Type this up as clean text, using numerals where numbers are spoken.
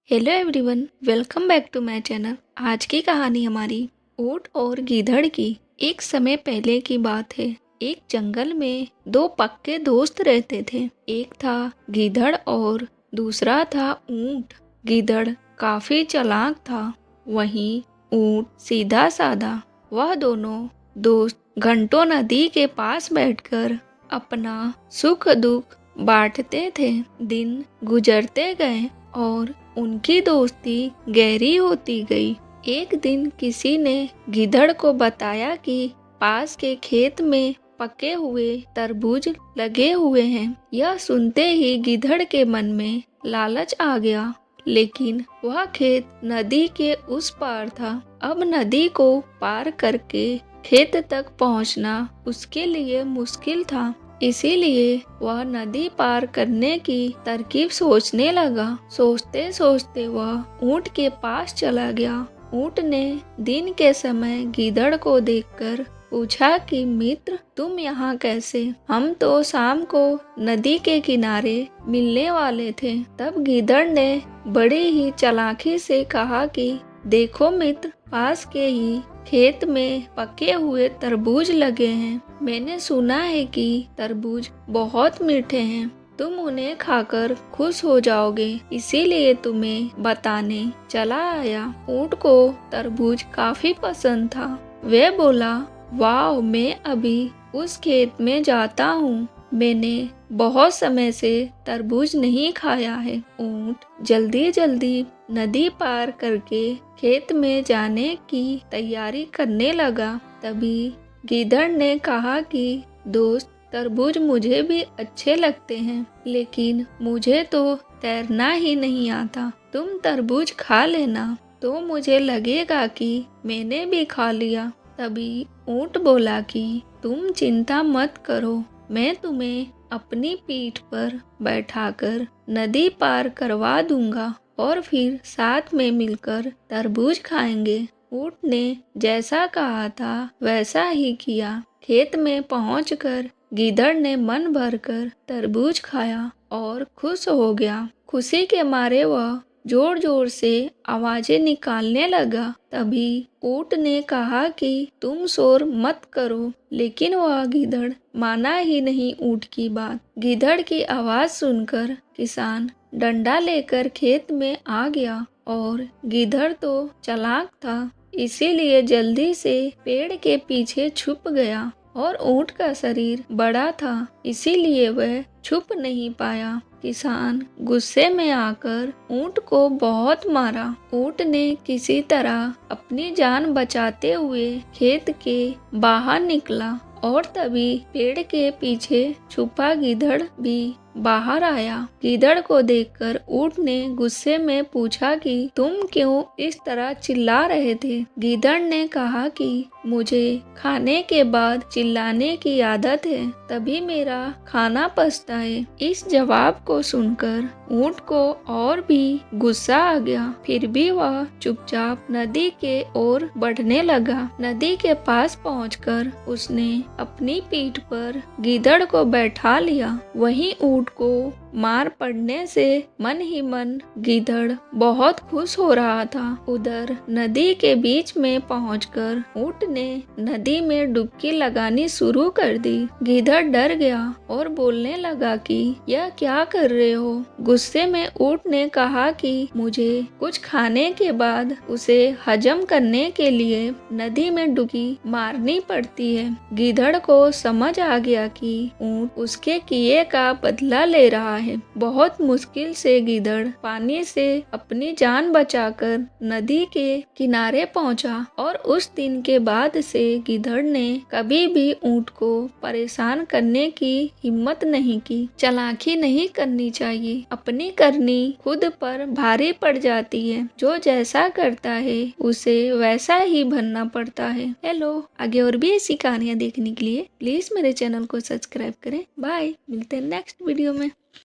Hello everyone, welcome back to my channel. आज की कहानी हमारी ऊंट और गीदड़ की। एक समय पहले की बात है। एक जंगल में दो पक्के दोस्त रहते थे। एक था गीदड़ और दूसरा था ऊंट। गीदड़ काफी चालाक था, वहीं ऊंट सीधा साधा। वह दोनों दोस्त घंटों नदी के पास बैठकर अपना सुख दुख बांटते थे। दिन गुजरते गए और उनकी दोस्ती गहरी होती गई। एक दिन किसी ने गीदड़ को बताया कि पास के खेत में पके हुए तरबूज लगे हुए हैं। यह सुनते ही गीदड़ के मन में लालच आ गया, लेकिन वह खेत नदी के उस पार था। अब नदी को पार करके खेत तक पहुंचना उसके लिए मुश्किल था। इसीलिए वह नदी पार करने की तरकीब सोचने लगा। सोचते सोचते वह ऊंट के पास चला गया। ऊंट ने दिन के समय गीदड़ को देखकर पूछा कि मित्र, तुम यहाँ कैसे? हम तो शाम को नदी के किनारे मिलने वाले थे। तब गीदड़ ने बड़ी ही चालाकी से कहा कि देखो मित्र, पास के ही खेत में पके हुए तरबूज लगे हैं। मैंने सुना है कि तरबूज बहुत मीठे हैं। तुम उन्हें खाकर खुश हो जाओगे, इसीलिए तुम्हें बताने चला आया। ऊंट को तरबूज काफी पसंद था। वह बोला, वाह, मैं अभी उस खेत में जाता हूँ। मैंने बहुत समय से तरबूज नहीं खाया है। ऊंट जल्दी जल्दी नदी पार करके खेत में जाने की तैयारी करने लगा। तभी गीदड़ ने कहा कि दोस्त, तरबूज मुझे भी अच्छे लगते हैं, लेकिन मुझे तो तैरना ही नहीं आता। तुम तरबूज खा लेना, तो मुझे लगेगा कि मैंने भी खा लिया। तभी ऊंट बोला कि तुम चिंता मत करो, मैं तुम्हें अपनी पीठ पर बैठाकर नदी पार करवा दूंगा और फिर साथ में मिलकर तरबूज खाएंगे। ऊंट ने जैसा कहा था वैसा ही किया। खेत में पहुंचकर गीदड़ ने मन भरकर तरबूज खाया और खुश हो गया। खुशी के मारे वह जोर जोर से आवाजें निकालने लगा। तभी ऊंट ने कहा कि तुम शोर मत करो, लेकिन वह गीदड़ माना ही नहीं ऊंट की बात। गीदड़ की आवाज सुनकर किसान डंडा लेकर खेत में आ गया और गीदड़ तो चालाक था, इसीलिए जल्दी से पेड़ के पीछे छुप गया। और ऊंट का शरीर बड़ा था, इसीलिए वह छुप नहीं पाया। किसान गुस्से में आकर ऊंट को बहुत मारा। ऊंट ने किसी तरह अपनी जान बचाते हुए खेत के बाहर निकला और तभी पेड़ के पीछे छुपा गीदड़ भी बाहर आया। गीदड़ को देखकर ऊंट ने गुस्से में पूछा कि तुम क्यों इस तरह चिल्ला रहे थे? गीदड़ ने कहा कि मुझे खाने के बाद चिल्लाने की आदत है, तभी मेरा खाना पचता है। इस जवाब को सुनकर ऊंट को और भी गुस्सा आ गया। फिर भी वह चुपचाप नदी के ओर बढ़ने लगा। नदी के पास पहुंचकर उसने अपनी पीठ पर गीदड़ को बैठा लिया। वहीं ऊंट को मार पड़ने से मन ही मन गीदड़ बहुत खुश हो रहा था। उधर नदी के बीच में पहुंचकर ऊंट ने नदी में डुबकी लगानी शुरू कर दी। गीदड़ डर गया और बोलने लगा कि यह क्या कर रहे हो? गुस्से में ऊंट ने कहा कि मुझे कुछ खाने के बाद उसे हजम करने के लिए नदी में डुबकी मारनी पड़ती है। गीदड़ को समझ आ गया कि ऊंट उसके किए का बदला ले रहा है। बहुत मुश्किल से गीदड़ पानी से अपनी जान बचाकर नदी के किनारे पहुंचा और उस दिन के बाद से गीदड़ ने कभी भी ऊंट को परेशान करने की हिम्मत नहीं की। चालाकी नहीं करनी चाहिए, अपनी करनी खुद पर भारी पड़ जाती है। जो जैसा करता है उसे वैसा ही भरना पड़ता है। हेलो, आगे और भी ऐसी कहानियाँ देखने के लिए प्लीज मेरे चैनल को सब्सक्राइब करें। बाय, मिलते हैं नेक्स्ट वीडियो में।